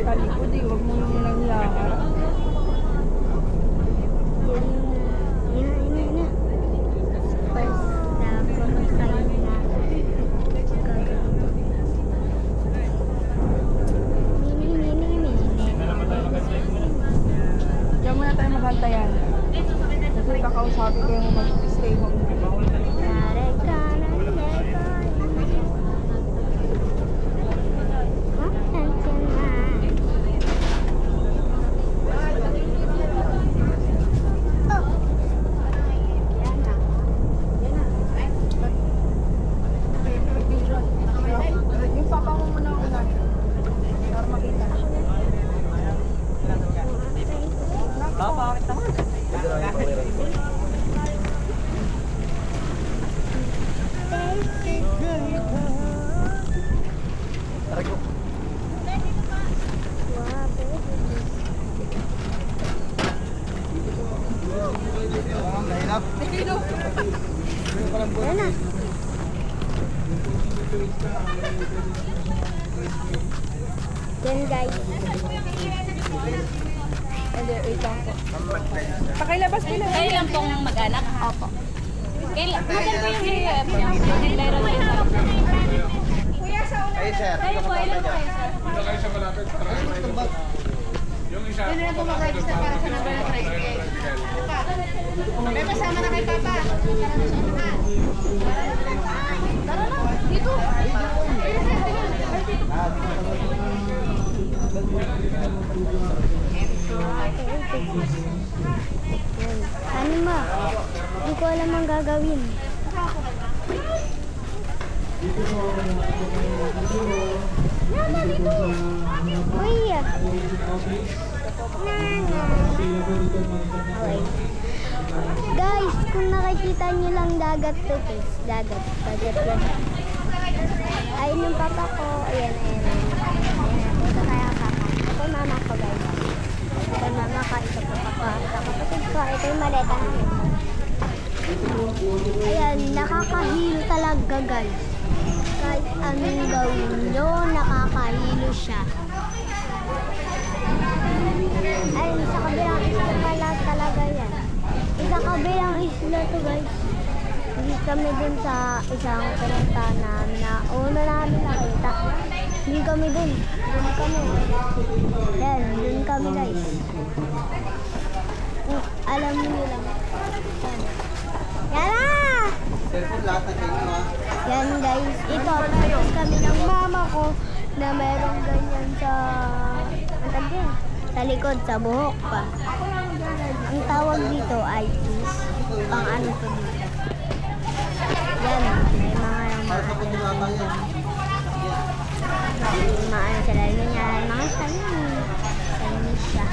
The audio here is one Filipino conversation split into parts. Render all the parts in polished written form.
talikod eh. Huwag mo nyo lang hilakad. Diyan muna tayo maghantayan. Kasi kakausapin ko yung mag-stay home na. Yung papa mo muna ako na. Para makita. Papa, bakit naman? Yan guys. Hindi, wait lang po. Pakilabas nila. Kayo lang pong mag-anak? Opo. Kailan po yung hirap? Yung naglaro na isa? Ay, sir. Kayo po, ilan po kayo, sir? Dito kayo sa malapit para yung isa. Doon na po mag-register para sa number ng tricycle. May kasama na kay Papa. Tara na, dito. Ano ma? Hindi ko alam ang gagawin. Nana, dito! Uy! Nana! Okay. Guys, kung nakikita nyo lang dagat to, guys. Dagat. Dagat yan. Ayun yung papa ko. Ayan, ayan. Ayan, ito kaya papa. Ito mama ko, guys. Ito mama ka, ito po papa. Kapatid ko, ito yung maleta namin. Ayan, nakakahilo talaga, guys. Kahit anong gawin nyo, nakakahilo siya. Ayun, sa kabilang isla pala talaga yan. Sa kabilang isla to, guys. Hindi kami dun sa isang pinunta namin na una namin nakita. Hindi kami dun. Dun kami. Yan, dun kami, guys. Alam niyo lang. Yan na! Cellphone lahat ng inyo, ha? Yan, guys. Ito, tapos kami ng mama ko na mayroong ganyan sa... Ang tawag yan? Sa likod, sa buhok pa. Ang tawag dito ay is pang ano to dito. Yan, may mga Para sa puto mama yan. mga ano sila yan, mga sanin. Sanin siya.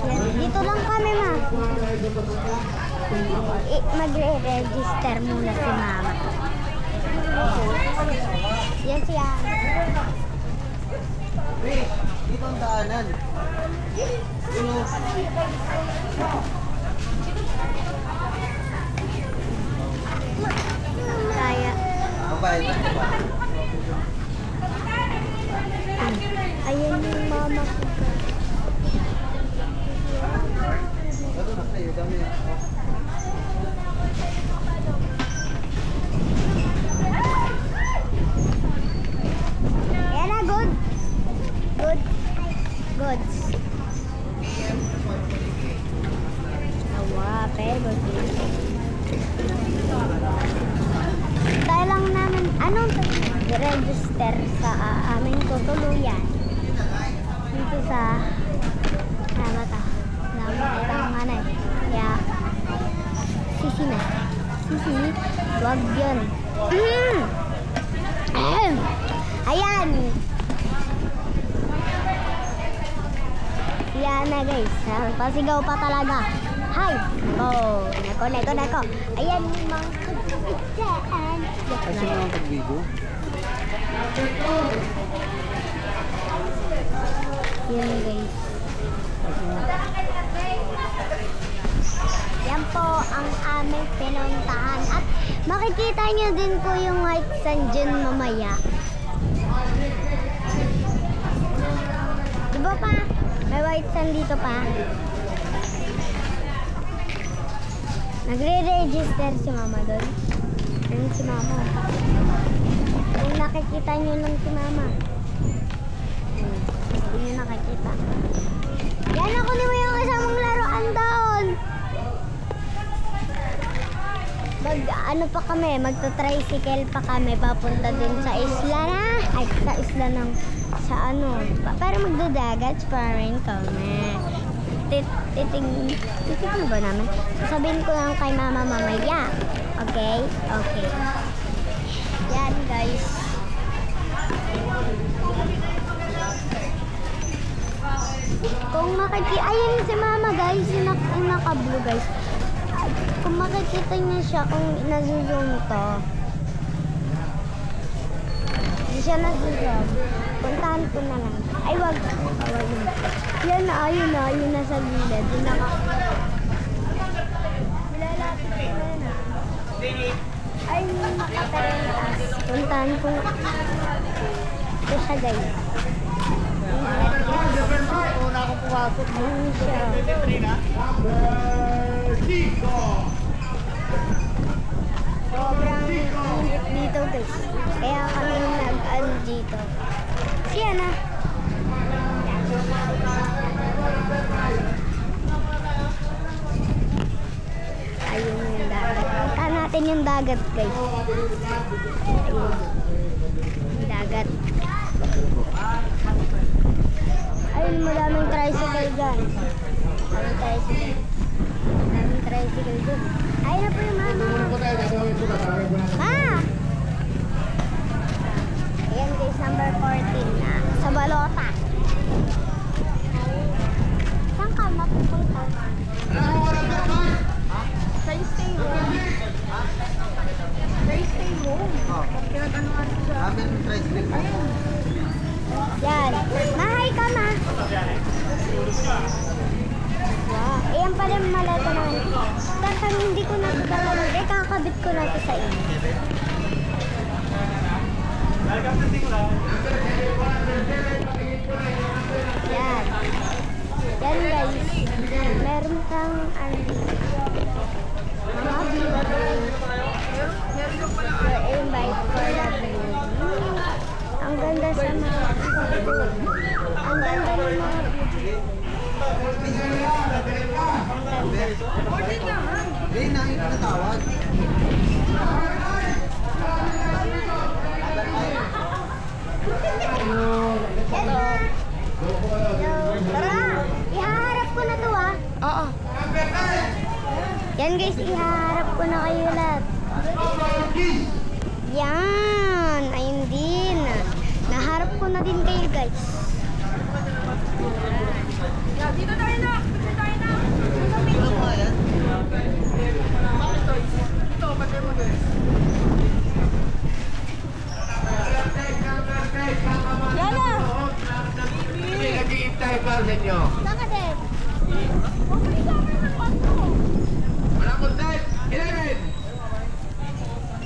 Yan, dito lang kami, ma. Magre-register muna si mama. Yan siya. Dito ang daanan. Kaya. Babayad na ba? Ayan yung mama ko. Ano na kayo? Dami na. Ayan na, good. Good. Good. Awa, pero good. Tayo lang namin, anong register sa aming tutuluyan dito sa namata itang manay kaya sisi na sisi wag yun. Ayan yan na guys, pasigaw pa talaga. Hi! Oh, nako. Ayan yung mga kabitaan. Kasi naman pag-video. Yan guys. Yan po ang aming pinuntahan. At makikita nyo din po yung White Sand dyan mamaya. White nandito pa. Nagre-register si Mama doon. Ayun si Mama. Kung nakikita nyo lang si Mama. Hindi nyo nakikita. Yan, ako ni mo yung kasamang laruan doon. Ano pa kami, magta-tricycle pa kami papunta dun sa isla na. Ay, sa isla ng, sa ano. Pero magdadagat pa rin kami. Titignan ba namin? Sasabihin ko lang kay Mama mamaya. Okay? Okay. Yan, guys. Kung makikita, ayun si Mama, guys. Yung naka-blue, guys. Kung makikita niya siya, kung nag-zoom to. Hindi siya nag-zoom. Puntahan ko na lang. Ay, wag. Yan na, ayun na sa gilid. Yung nilalapit ko na yan. Ay, nakataas. Puntahan ko na. Ito siya, guys. Una akong pumasok. Ayun siya. Sobrang init dito, guys. Kaya kami nag-ano dito. Siya na. Ayun yung dagat. Punta natin yung dagat, guys. Ayun. Yung dagat. Ayun, madaming tricycle dyan. Daming tricycle dyan. Ayun na po yung Mama. Ma! Ayan guys, number 14 na. Sa Balota. Saan ka mapupunta? Sa stay home. Sa stay home. Kinaganuhan ko siya. Namin yung tricycle. Yan. Mahay ka, Ma. Wow. Ayan pala yung malata namin. Tatang hindi ko na ito talaga. Kakabit ko na ito sa inyo. Yan. Yan guys. Meron kang mga blue. Invite for the blue. Ang ganda sa mga ang ganda ng mga Hindi, namin ko natawag. Tara! Ihaharap ko na to ah. Oo. Yan guys, ihaharap ko na kayo lahat. Yan! Ayun din. Naharap ko na din kayo guys. Dito tayo na! Dito tayo na! Ito, patay mo guys. Yan na! Nag-iintay pa sa inyo. Saan ka din? Okay, sa akin ng pato. Wala kong time. 11.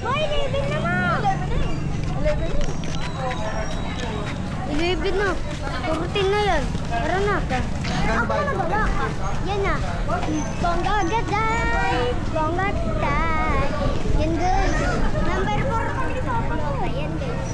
Hoy, 11 na ma! 11 na. 14 na yan. Tara na. Ako na baba ka. Yan na. Bongga gatay. Bongga gatay. Yan guys. Number 4 pa dito. Ayan guys.